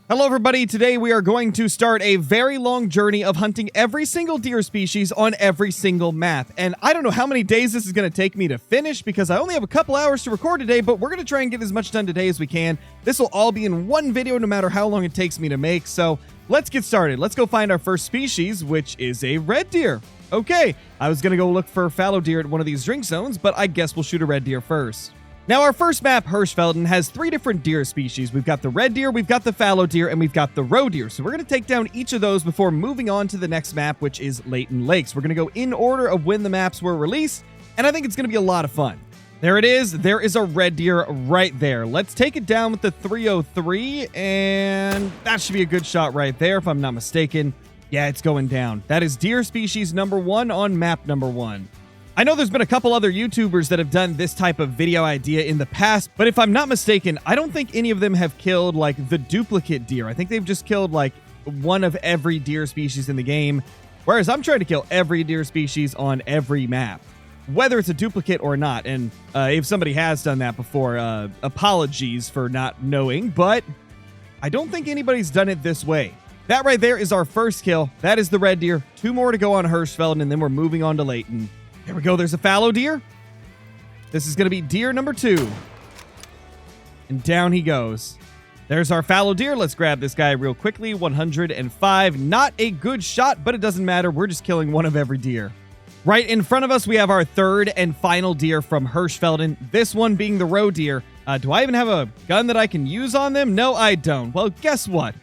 Hello everybody, today we are going to start a very long journey of hunting every single deer species on every single map. And I don't know how many days this is going to take me to finish because I only have a couple hours to record today, but we're going to try and get as much done today as we can. This will all be in one video no matter how long it takes me to make, so let's get started. Let's go find our first species, which is a red deer. Okay, I was going to go look for fallow deer at one of these drink zones, but I guess we'll shoot a red deer first. Now, our first map, Hirschfelden, has three different deer species. We've got the red deer, we've got the fallow deer, and we've got the roe deer. So we're going to take down each of those before moving on to the next map, which is Layton Lakes. We're going to go in order of when the maps were released, and I think it's going to be a lot of fun. There it is. There is a red deer right there. Let's take it down with the 303, and that should be a good shot right there, if I'm not mistaken. Yeah, it's going down. That is deer species number 1 on map number 1. I know there's been a couple other YouTubers that have done this type of video idea in the past, but if I'm not mistaken, I don't think any of them have killed like the duplicate deer. I think they've just killed like one of every deer species in the game, whereas I'm trying to kill every deer species on every map, whether it's a duplicate or not. And if somebody has done that before, apologies for not knowing, but I don't think anybody's done it this way. That right there is our first kill. That is the red deer. 2 more to go on Hirschfelden, and then we're moving on to Layton. There we go. There's a fallow deer. This is going to be deer number 2. And down he goes. There's our fallow deer. Let's grab this guy real quickly. 105. Not a good shot, but it doesn't matter. We're just killing one of every deer. Right in front of us, we have our third and final deer from Hirschfelden. This one being the roe deer. Do I even have a gun that I can use on them? No, I don't. Well, guess what?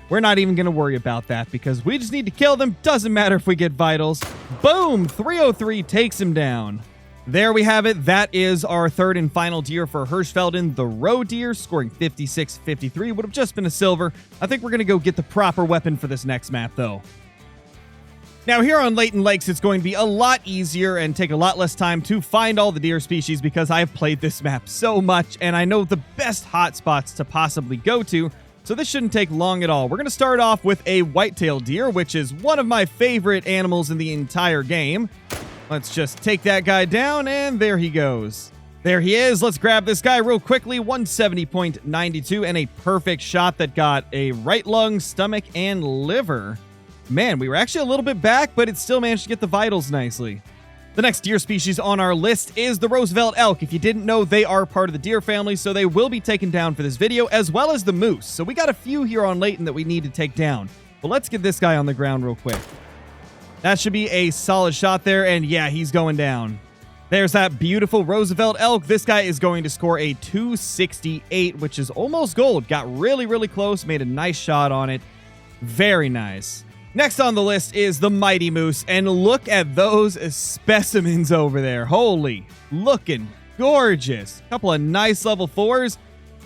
We're not even going to worry about that because we just need to kill them. Doesn't matter if we get vitals. Boom! 303 takes him down. There we have it. That is our third and final deer for Hirschfelden. The roe deer scoring 56-53 would have just been a silver. I think we're going to go get the proper weapon for this next map, though. Now, here on Layton Lakes, it's going to be a lot easier and take a lot less time to find all the deer species because I've played this map so much, and I know the best hotspots to possibly go to. So this shouldn't take long at all. We're going to start off with a white-tailed deer, which is one of my favorite animals in the entire game. Let's just take that guy down, and there he goes. There he is. Let's grab this guy real quickly. 170.92, and a perfect shot that got a right lung, stomach, and liver. Man, we were actually a little bit back, but it still managed to get the vitals nicely. The next deer species on our list is the Roosevelt elk. If you didn't know, they are part of the deer family, so they will be taken down for this video, as well as the moose. So we got a few here on Layton that we need to take down. But let's get this guy on the ground real quick. That should be a solid shot there, and yeah, he's going down. There's that beautiful Roosevelt elk. This guy is going to score a 268, which is almost gold. Got really, really close, made a nice shot on it. Very nice. Next on the list is the mighty moose, and look at those specimens over there. Holy, looking gorgeous. Couple of nice level 4s.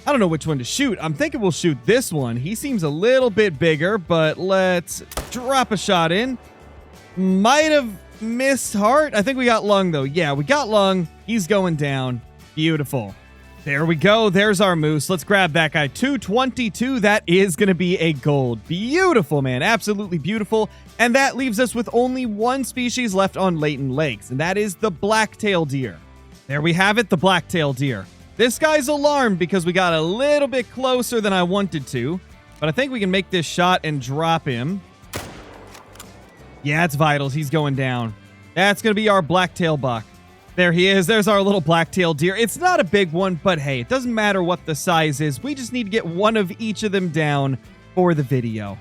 I don't know which one to shoot. I'm thinking we'll shoot this one. He seems a little bit bigger, but let's drop a shot in. Might have missed heart. I think we got lung, though. Yeah, we got lung. He's going down. Beautiful. There we go. There's our moose. Let's grab that guy. 222. That is going to be a gold. Beautiful, man. Absolutely beautiful. And that leaves us with only one species left on Layton Lakes, and that is the black-tailed deer. There we have it, the black-tailed deer. This guy's alarmed because we got a little bit closer than I wanted to, but I think we can make this shot and drop him. Yeah, it's vitals. He's going down. That's going to be our black-tail buck. There he is. There's our little black-tailed deer. It's not a big one, but hey, it doesn't matter what the size is. We just need to get one of each of them down for the video.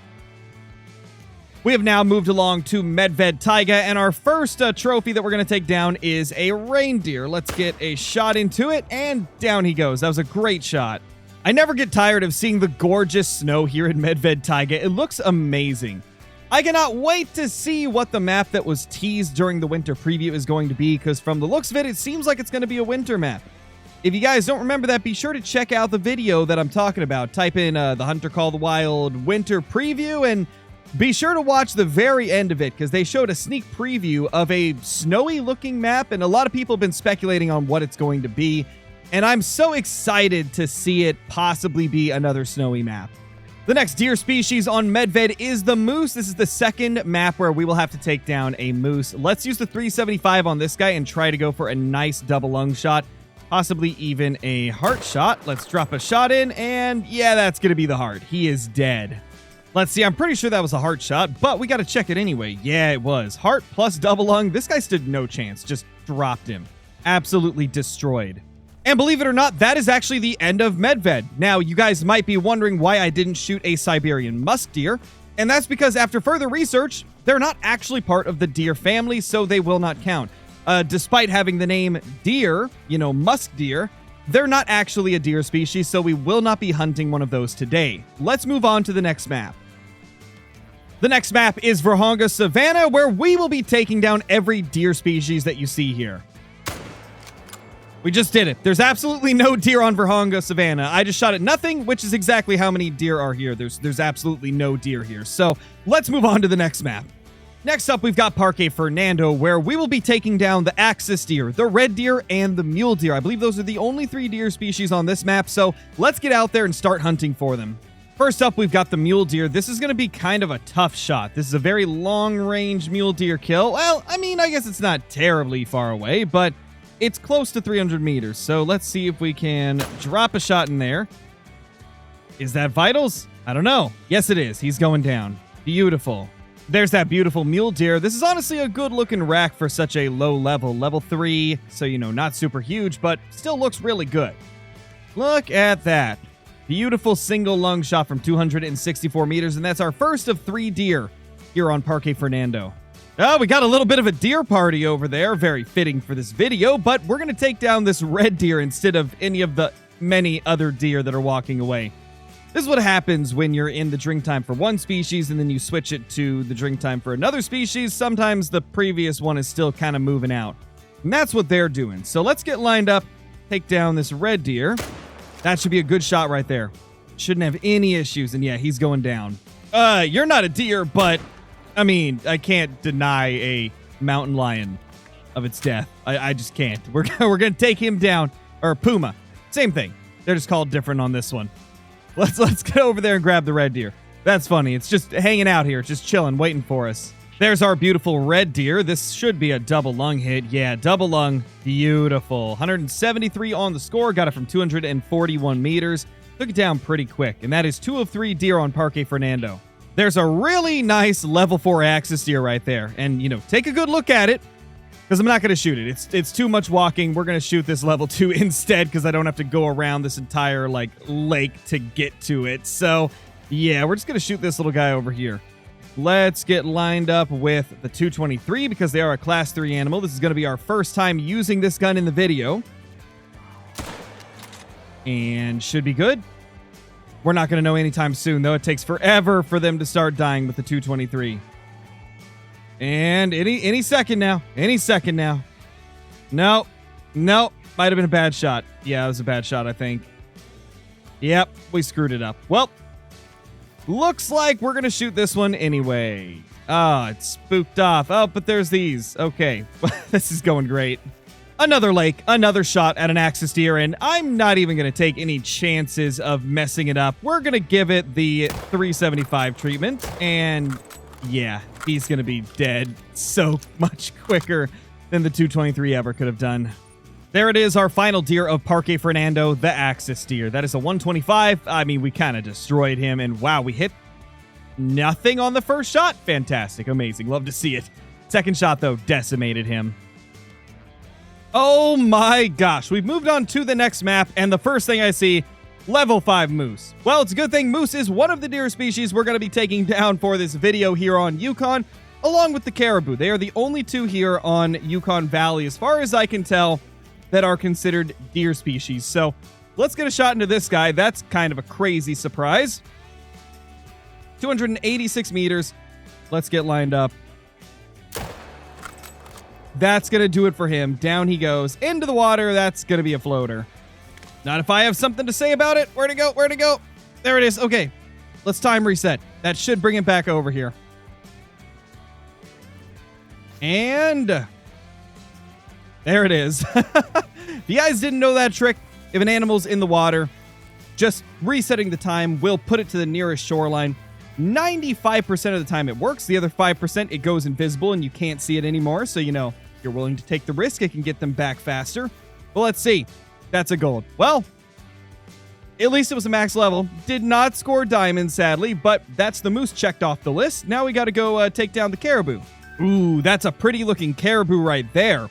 We have now moved along to Medved Taiga, and our first trophy that we're going to take down is a reindeer. Let's get a shot into it, and down he goes. That was a great shot. I never get tired of seeing the gorgeous snow here in Medved Taiga. It looks amazing. I cannot wait to see what the map that was teased during the winter preview is going to be, because from the looks of it, it seems like it's going to be a winter map. If you guys don't remember that, be sure to check out the video that I'm talking about. Type in the Hunter Call the Wild winter preview, and be sure to watch the very end of it, because they showed a sneak preview of a snowy-looking map, and a lot of people have been speculating on what it's going to be, and I'm so excited to see it possibly be another snowy map. The next deer species on Medved is the moose. This is the second map where we will have to take down a moose. Let's use the 375 on this guy and try to go for a nice double lung shot. possibly even a heart shot. Let's drop a shot in, and yeah, that's going to be the heart. He is dead. Let's see, I'm pretty sure that was a heart shot, but we got to check it anyway. Yeah, it was. Heart plus double lung. This guy stood no chance. Just dropped him. Absolutely destroyed. And believe it or not, that is actually the end of Medved. Now, you guys might be wondering why I didn't shoot a Siberian musk deer, and that's because after further research, they're not actually part of the deer family, so they will not count. Despite having the name deer, musk deer, they're not actually a deer species, so we will not be hunting one of those today. Let's move on to the next map. The next map is Virhonga Savanna, where we will be taking down every deer species that you see here. We just did it. There's absolutely no deer on Virhonga Savanna. I just shot at nothing, which is exactly how many deer are here. There's absolutely no deer here. So let's move on to the next map. Next up, we've got Parque Fernando, where we will be taking down the axis deer, the red deer, and the mule deer. I believe those are the only 3 deer species on this map, so let's get out there and start hunting for them. First up, we've got the mule deer. This is going to be kind of a tough shot. This is a very long-range mule deer kill. Well, I mean, I guess it's not terribly far away, but it's close to 300 meters. So let's see if we can drop a shot in there. Is that vitals? I don't know. Yes, it is. He's going down. Beautiful. There's that beautiful mule deer. This is honestly a good-looking rack for such a low level. Level 3, so, not super huge, but still looks really good. Look at that. Beautiful single lung shot from 264 meters, and that's our first of 3 deer here on Parque Fernando. Oh, we got a little bit of a deer party over there. Very fitting for this video, but we're going to take down this red deer instead of any of the many other deer that are walking away. This is what happens when you're in the drink time for one species and then you switch it to the drink time for another species. Sometimes the previous one is still kind of moving out. And that's what they're doing. So let's get lined up, take down this red deer. That should be a good shot right there. Shouldn't have any issues. And yeah, he's going down. You're not a deer, but I mean, I can't deny a mountain lion of its death. I just can't. We're going to take him down. Or puma. Same thing. They're just called different on this one. Let's get over there and grab the red deer. That's funny. It's just hanging out here, just chilling, waiting for us. There's our beautiful red deer. This should be a double lung hit. Yeah, double lung. Beautiful. 173 on the score. Got it from 241 meters. Took it down pretty quick. And that is 2 of 3 deer on Parque Fernando. There's a really nice level 4 axis deer right there. And, take a good look at it, because I'm not going to shoot it. It's too much walking. We're going to shoot this level 2 instead, because I don't have to go around this entire, lake to get to it. So, yeah, we're just going to shoot this little guy over here. Let's get lined up with the 223 because they are a class 3 animal. This is going to be our first time using this gun in the video. And should be good. We're not going to know anytime soon, though. It takes forever for them to start dying with the 223. And any second now. Any second now. No. Might have been a bad shot. Yeah, it was a bad shot, I think. Yep, we screwed it up. Well, looks like we're going to shoot this one anyway. Oh, it's spooked off. Oh, but there's these. Okay. This is going great. Another lake, another shot at an axis deer, and I'm not even going to take any chances of messing it up. We're going to give it the 375 treatment, and yeah, he's going to be dead so much quicker than the 223 ever could have done. There it is, our final deer of Parque Fernando, the axis deer. That is a 125. I mean, we kind of destroyed him, and wow, we hit nothing on the first shot. Fantastic, amazing, love to see it. Second shot, though, decimated him. Oh my gosh, we've moved on to the next map, and the first thing I see, level 5 moose. Well, it's a good thing moose is one of the deer species we're going to be taking down for this video here on Yukon, along with the caribou. They are the only 2 here on Yukon Valley, as far as I can tell, that are considered deer species. So let's get a shot into this guy. That's kind of a crazy surprise. 286 meters. Let's get lined up. That's going to do it for him. Down he goes into the water. That's going to be a floater. Not if I have something to say about it. Where'd it go? Where'd it go? There it is. Okay. Let's time reset. That should bring it back over here. And there it is. If you guys didn't know that trick, if an animal's in the water, just resetting the time will put it to the nearest shoreline. 95% of the time it works. The other 5%, it goes invisible and you can't see it anymore. So, if you're willing to take the risk, it can get them back faster. Well, let's see. That's a gold. Well, at least it was a max level. Did not score diamonds, sadly, but that's the moose checked off the list. Now we got to go take down the caribou. Ooh, that's a pretty looking caribou right there.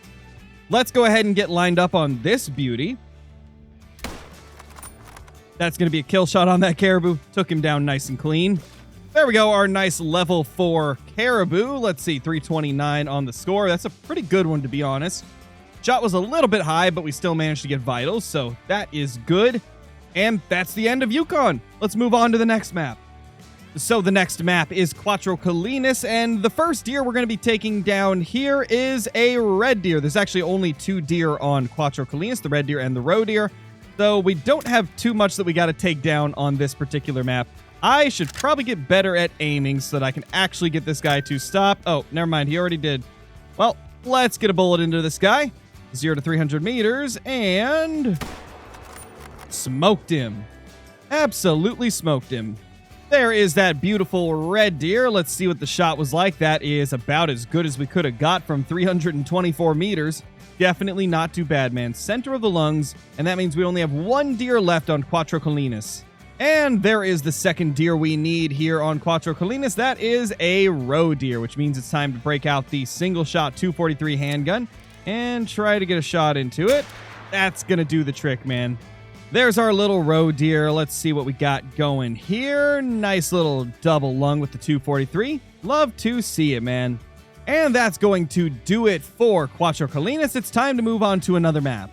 Let's go ahead and get lined up on this beauty. That's going to be a kill shot on that caribou. Took him down nice and clean. There we go, our nice level 4 caribou. Let's see, 329 on the score. That's a pretty good one, to be honest. Shot was a little bit high, but we still managed to get vitals, so that is good. And that's the end of Yukon. Let's move on to the next map. So the next map is Quattro Colinas, and the first deer we're going to be taking down here is a red deer. There's actually only 2 deer on Quattro Colinas, the red deer and the roe deer. So we don't have too much that we got to take down on this particular map. I should probably get better at aiming so that I can actually get this guy to stop. Oh, never mind. He already did. Well, let's get a bullet into this guy. 0 to 300 meters, and smoked him. Absolutely smoked him. There is that beautiful red deer. Let's see what the shot was like. That is about as good as we could have got from 324 meters. Definitely not too bad, man. Center of the lungs, and that means we only have 1 deer left on Quattro Colinas. And there is the second deer we need here on Quattro Colinas. That is a roe deer, which means it's time to break out the single-shot 243 handgun and try to get a shot into it. That's going to do the trick, man. There's our little roe deer. Let's see what we got going here. Nice little double lung with the 243. Love to see it, man. And that's going to do it for Quattro Colinas. It's time to move on to another map.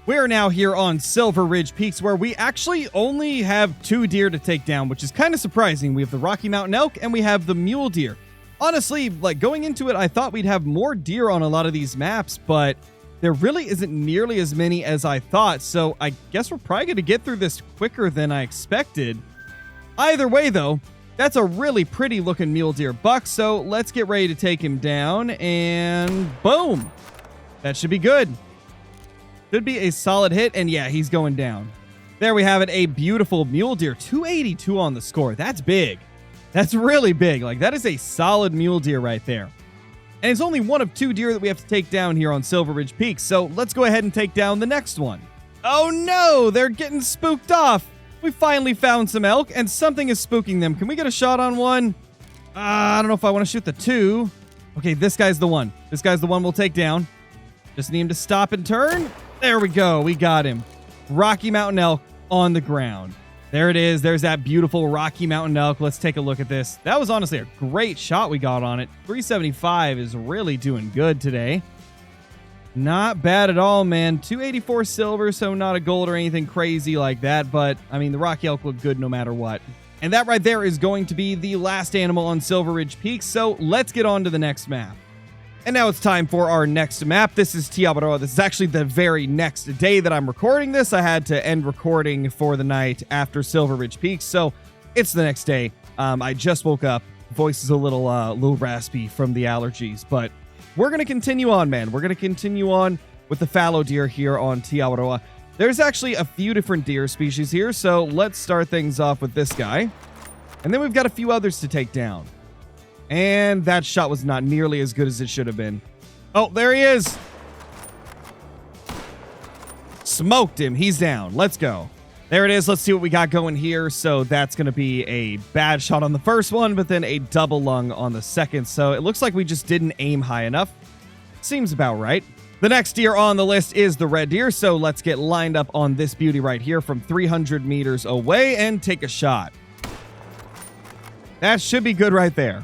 We're now here on Silver Ridge Peaks, where we actually only have 2 deer to take down, which is kind of surprising. We have the Rocky Mountain elk and we have the mule deer. Honestly, like going into it, I thought we'd have more deer on a lot of these maps, but there really isn't nearly as many as I thought. So I guess we're probably going to get through this quicker than I expected. Either way, though, that's a really pretty looking mule deer buck. So let's get ready to take him down, and boom. That should be good. Should be a solid hit, and yeah, he's going down. There we have it, a beautiful mule deer. 282 on the score. That's big. That's really big. Like, that is a solid mule deer right there. And it's only one of 2 deer that we have to take down here on Silver Ridge Peaks, so let's go ahead and take down the next one. Oh no, they're getting spooked off. We finally found some elk, and something is spooking them. Can we get a shot on one? I don't know if I want to shoot the 2. Okay, this guy's the one. This guy's the one we'll take down. Just need him to stop and turn. There we go. We got him. Rocky Mountain elk on the ground. There it is. There's that beautiful Rocky Mountain elk. Let's take a look at this. That was honestly a great shot we got on it. 375 is really doing good today. Not bad at all, man. 284 silver, so not a gold or anything crazy like that. But, I mean, the Rocky elk look good no matter what. And that right there is going to be the last animal on Silver Ridge Peaks. So let's get on to the next map. And now it's time for our next map. This is Tiabaroa. This is actually the very next day that I'm recording this. I had to end recording for the night after Silver Ridge Peaks, so it's the next day. I just woke up. Voice is a little raspy from the allergies, but we're going to continue on, man. We're going to continue on with the fallow deer here on Tiabaroa. There's actually a few different deer species here, so let's start things off with this guy. And then we've got a few others to take down. And that shot was not nearly as good as it should have been. Oh, there he is. Smoked him. He's down. Let's go. There it is. Let's see what we got going here. So that's going to be a bad shot on the first one, but then a double lung on the second. So it looks like we just didn't aim high enough. Seems about right. The next deer on the list is the red deer. So let's get lined up on this beauty right here from 300 meters away and take a shot. That should be good right there.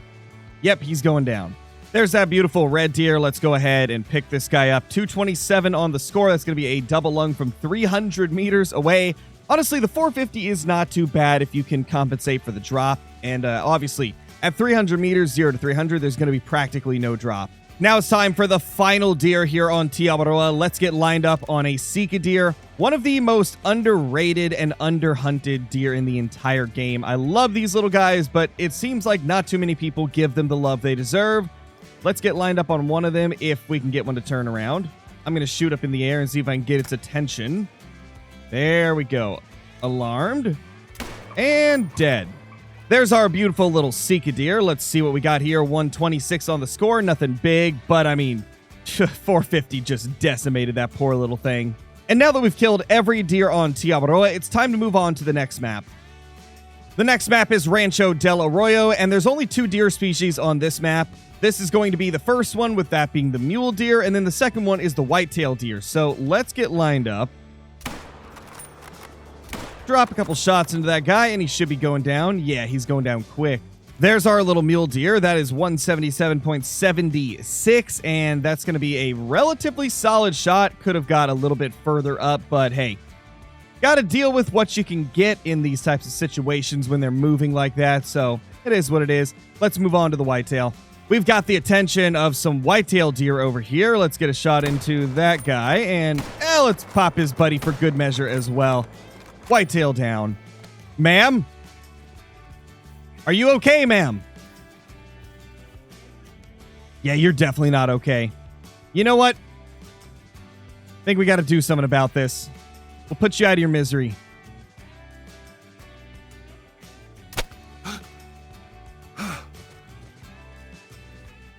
Yep, he's going down. There's that beautiful red deer. Let's go ahead and pick this guy up. 227 on the score. That's going to be a double lung from 300 meters away. Honestly, the 450 is not too bad if you can compensate for the drop. And obviously, at 300 meters, 0 to 300, there's going to be practically no drop. Now it's time for the final deer here on Tiabaroa. Let's get lined up on a Sika deer. One of the most underrated and underhunted deer in the entire game. I love these little guys, but it seems like not too many people give them the love they deserve. Let's get lined up on one of them if we can get one to turn around. I'm going to shoot up in the air and see if I can get its attention. There we go. Alarmed. And dead. There's our beautiful little Sika deer. Let's see what we got here. 126 on the score. Nothing big, but I mean, 450 just decimated that poor little thing. And now that we've killed every deer on Tiabaroa, it's time to move on to the next map. The next map is Rancho del Arroyo, and there's only 2 deer species on this map. This is going to be the first one, with that being the mule deer, and then the second one is the whitetail deer. So let's get lined up. Drop a couple shots into that guy, and he should be going down. Yeah, he's going down quick. There's our little mule deer. That is 177.76, and that's going to be a relatively solid shot. Could have got a little bit further up, but hey, got to deal with what you can get in these types of situations when they're moving like that, so it is what it is. Let's move on to the whitetail. We've got the attention of some whitetail deer over here. Let's get a shot into that guy, and let's pop his buddy for good measure as well. Whitetail down. Ma'am? Are you okay, ma'am? Yeah, you're definitely not okay. You know what? I think we got to do something about this. We'll put you out of your misery.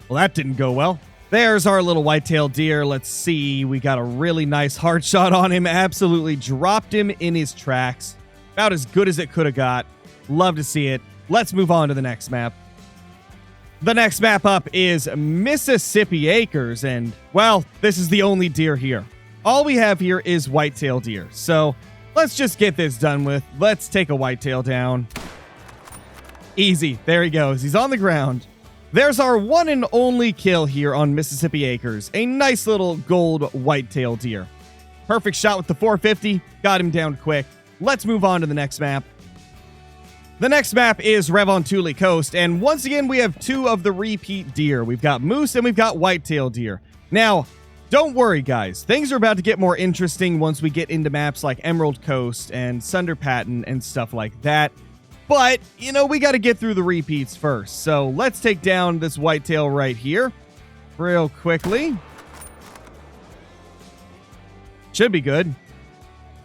Well, that didn't go well. There's our little whitetail deer. Let's see. We got a really nice hard shot on him. Absolutely dropped him in his tracks. About as good as it could have got. Love to see it. Let's move on to the next map. The next map up is Mississippi Acres, and, well, this is the only deer here. All we have here is whitetail deer, so let's just get this done with. Let's take a whitetail down. Easy. There he goes. He's on the ground. There's our one and only kill here on Mississippi Acres. A nice little gold whitetail deer. Perfect shot with the 450. Got him down quick. Let's move on to the next map. The next map is Revontuli Coast, and once again, we have 2 of the repeat deer. We've got moose and we've got whitetail deer. Now, don't worry, guys. Things are about to get more interesting once we get into maps like Emerald Coast and Sunder Patten and stuff like that. But, you know, we got to get through the repeats first. So let's take down this whitetail right here real quickly. Should be good.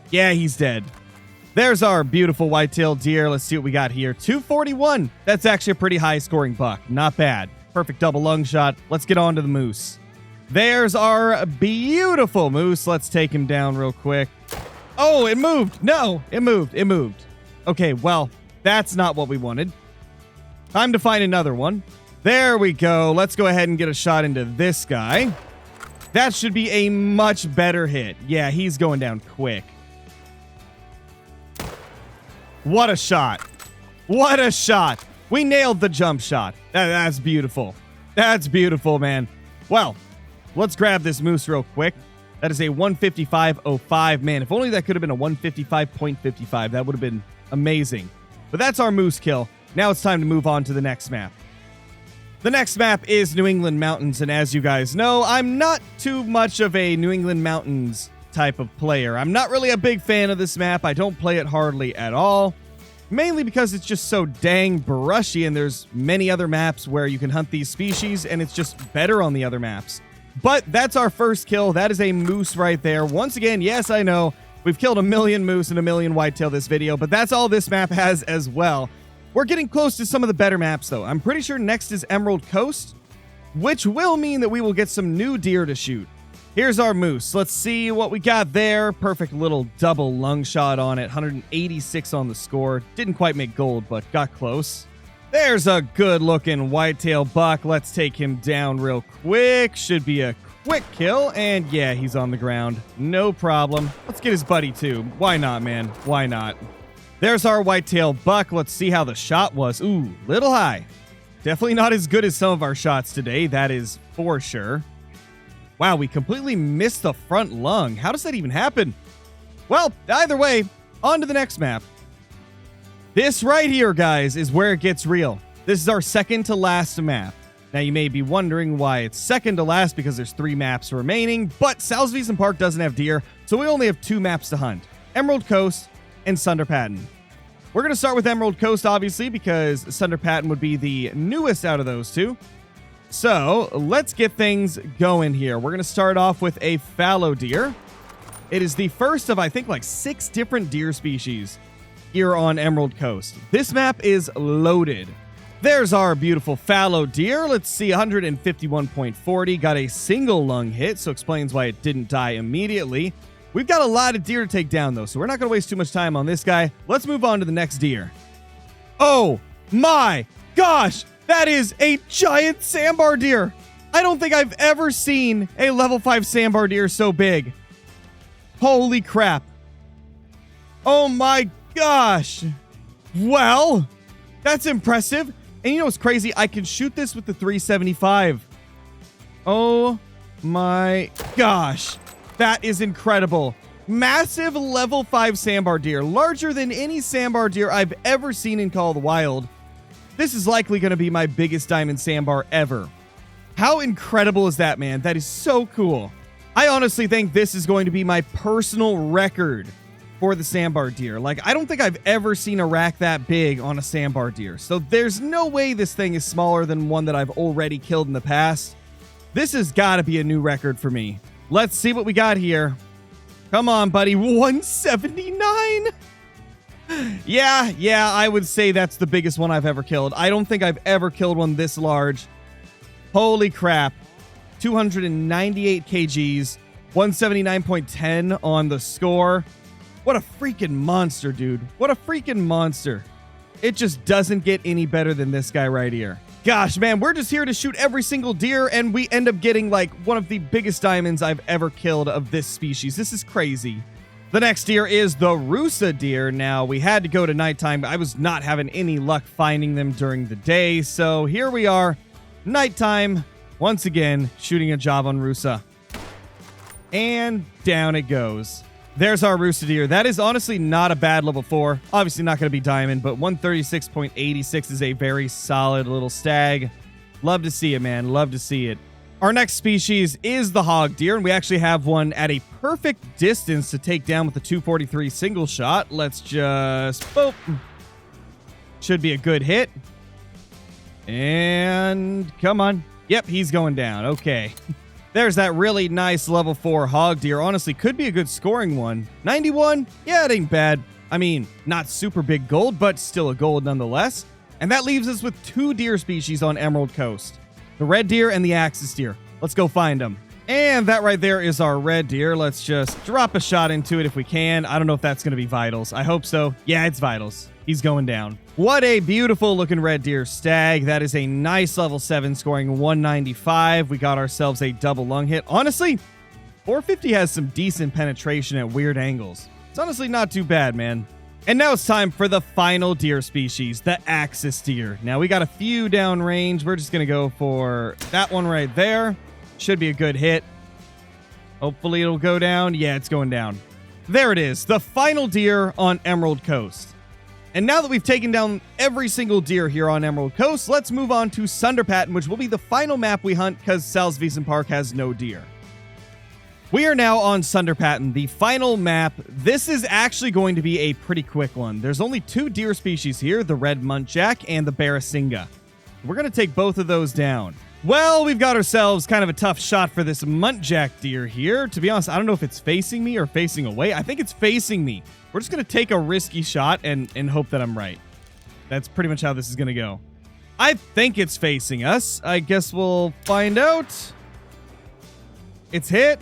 Yeah, he's dead. There's our beautiful whitetail deer. Let's see what we got here. 241. That's actually a pretty high scoring buck. Not bad. Perfect double lung shot. Let's get on to the moose. There's our beautiful moose. Let's take him down real quick. Oh, it moved. No, it moved. It moved. Okay, well, that's not what we wanted. Time to find another one. There we go. Let's go ahead and get a shot into this guy. That should be a much better hit. Yeah, he's going down quick. What a shot. What a shot. We nailed the jump shot. That's beautiful. That's beautiful, man. Well, let's grab this moose real quick. That is a 155.05. Man, if only that could have been a 155.55. That would have been amazing. But that's our moose kill. Now it's time to move on to the next map. The next map is New England Mountains, and as you guys know, I'm not too much of a New England Mountains type of player. I'm not really a big fan of this map. I don't play it hardly at all, mainly because it's just so dang brushy, and there's many other maps where you can hunt these species, and it's just better on the other maps. But that's our first kill. That is a moose right there. Once again, yes, I know, we've killed 1 million moose and 1 million whitetail this video, but that's all this map has as well. We're getting close to some of the better maps, though. I'm pretty sure next is Emerald Coast, which will mean that we will get some new deer to shoot. Here's our moose. Let's see what we got there. Perfect little double lung shot on it. 186 on the score. Didn't quite make gold, but got close. There's a good-looking whitetail buck. Let's take him down real quick. Should be a quick kill, and yeah, he's on the ground. No problem. Let's get his buddy, too. Why not, man? Why not? There's our whitetail buck. Let's see how the shot was. Ooh, little high. Definitely not as good as some of our shots today. That is for sure. Wow, we completely missed the front lung. How does that even happen? Well, either way, on to the next map. This right here, guys, is where it gets real. This is our second to last map. Now, you may be wondering why it's second to last, because there's 3 maps remaining, but Salsvisen Park doesn't have deer, so we only have 2 maps to hunt. Emerald Coast and Sunder Patten. We're going to start with Emerald Coast, obviously, because Sunder Patten would be the newest out of those 2. So, let's get things going here. We're going to start off with a fallow deer. It is the first of, I think, like 6 different deer species here on Emerald Coast. This map is loaded. There's our beautiful fallow deer. Let's see, 151.40. Got a single lung hit, so explains why it didn't die immediately. We've got a lot of deer to take down, though, so we're not going to waste too much time on this guy. Let's move on to the next deer. Oh my gosh, that is a giant sambar deer. I don't think I've ever seen a level 5 sambar deer so big. Holy crap. Oh my gosh. Well, that's impressive. And you know what's crazy? I can shoot this with the 375. Oh my gosh. That is incredible. Massive level 5 sambar deer, larger than any sambar deer I've ever seen in Call of the Wild. This is likely going to be my biggest diamond sambar ever. How incredible is that, man? That is so cool. I honestly think this is going to be my personal record for the sambar deer. Like, I don't think I've ever seen a rack that big on a sambar deer. So there's no way this thing is smaller than one that I've already killed in the past. This has got to be a new record for me. Let's see what we got here. Come on, buddy. 179? Yeah, I would say that's the biggest one I've ever killed. I don't think I've ever killed one this large. Holy crap. 298 kgs, 179.10 on the score. What a freaking monster, dude. What a freaking monster. It just doesn't get any better than this guy right here. Gosh, man, we're just here to shoot every single deer, and we end up getting, like, one of the biggest diamonds I've ever killed of this species. This is crazy. The next deer is the Rusa deer. Now, we had to go to nighttime. I was not having any luck finding them during the day, so here we are, nighttime, once again, shooting a job on Rusa. And down it goes. There's our Rusa deer. That is honestly not a bad level 4. Obviously not going to be diamond, but 136.86 is a very solid little stag. Love to see it, man. Love to see it. Our next species is the hog deer, and we actually have one at a perfect distance to take down with the 243 single shot. Let's just... boop. Should be a good hit. And come on. Yep, he's going down. Okay. There's that really nice level 4 hog deer. Honestly, could be a good scoring one. 91? Yeah, it ain't bad. I mean, not super big gold, but still a gold nonetheless. And that leaves us with 2 deer species on Emerald Coast. The red deer and the axis deer. Let's go find them. And that right there is our red deer. Let's just drop a shot into it if we can. I don't know if that's going to be vitals. I hope so. Yeah, it's vitals. He's going down. What a beautiful looking red deer stag. That is a nice level 7 scoring 195. We got ourselves a double lung hit. Honestly, 450 has some decent penetration at weird angles. It's honestly not too bad, man. And now it's time for the final deer species, the axis deer. Now we got a few downrange. We're just going to go for that one right there. Should be a good hit. Hopefully it'll go down. Yeah, it's going down. There it is, the final deer on Emerald Coast. And now that we've taken down every single deer here on Emerald Coast, let's move on to Sunderpatten, which will be the final map we hunt because Salsvisen Park has no deer. We are now on Sunderpatten, the final map. This is actually going to be a pretty quick one. There's only 2 deer species here, the red muntjac and the barrasinga. We're going to take both of those down. Well, we've got ourselves kind of a tough shot for this muntjac deer here. To be honest, I don't know if it's facing me or facing away. I think it's facing me. We're just going to take a risky shot and hope that I'm right. That's pretty much how this is going to go. I think it's facing us. I guess we'll find out. It's hit.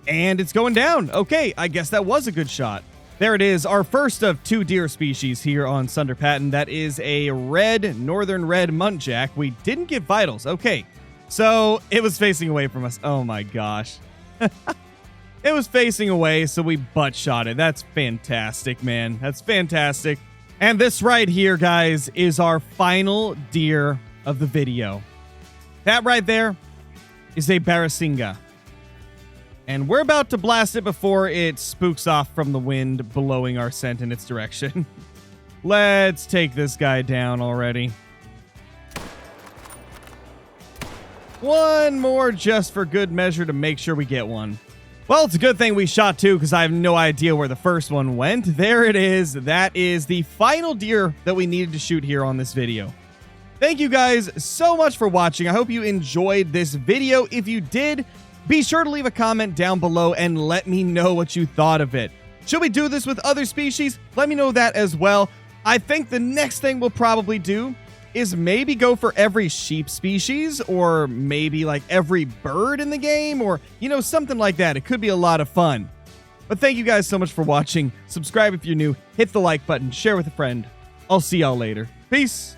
And it's going down. Okay, I guess that was a good shot. There it is, our first of 2 deer species here on Sunderpatten. That is a red, northern red muntjac. We didn't get vitals. Okay, so it was facing away from us. Oh my gosh. It was facing away, so we butt shot it. That's fantastic, man. That's fantastic. And this right here, guys, is our final deer of the video. That right there is a barrasinga. And we're about to blast it before it spooks off from the wind, blowing our scent in its direction. Let's take this guy down already. One more just for good measure to make sure we get one. Well, it's a good thing we shot 2 because I have no idea where the first one went. There it is. That is the final deer that we needed to shoot here on this video. Thank you guys so much for watching. I hope you enjoyed this video. If you did, be sure to leave a comment down below and let me know what you thought of it. Should we do this with other species? Let me know that as well. I think the next thing we'll probably do is maybe go for every sheep species, or maybe like every bird in the game, or, you know, something like that. It could be a lot of fun. But thank you guys so much for watching. Subscribe if you're new, hit the like button, share with a friend. I'll see y'all later. Peace.